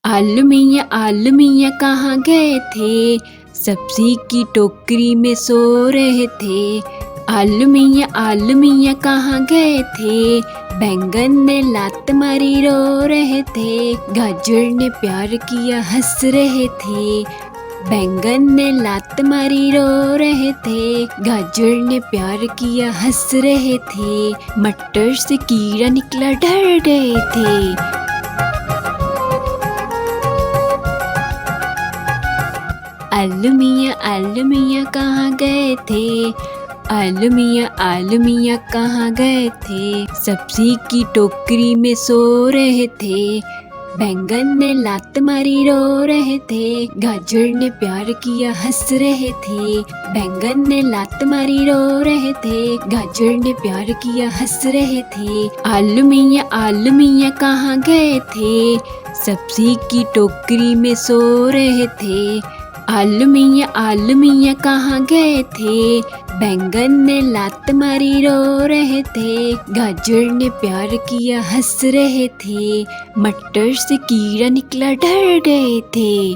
आलू मियाँ कहाँ गए थे, सब्जी की टोकरी में सो रहे थे। आलू मियाँ कहाँ गए थे, बैंगन ने लात मारी रो रहे थे। गाजर ने प्यार किया हंस रहे थे, बैंगन ने लात मारी रो रहे थे। गाजर ने प्यार किया हंस रहे थे, मटर से कीड़ा निकला डर गए थे। आलू मियाँ कहाँ गए थे, आलू मियाँ कहाँ गए थे। सब्जी की टोकरी में सो रहे थे, बैंगन ने लात मारी रो रहे थे। गाजर ने प्यार किया हंस रहे थे, बैंगन ने लात मारी रो रहे थे। गाजर ने प्यार किया हंस रहे थे। आलू मियाँ कहाँ गए थे, सब्जी की टोकरी में सो रहे थे। आलू मियाँ कहाँ गए थे, बैंगन ने लात मारी रो रहे थे। गाजर ने प्यार किया हंस रहे थे, मटर से कीड़ा निकला डर गए थे।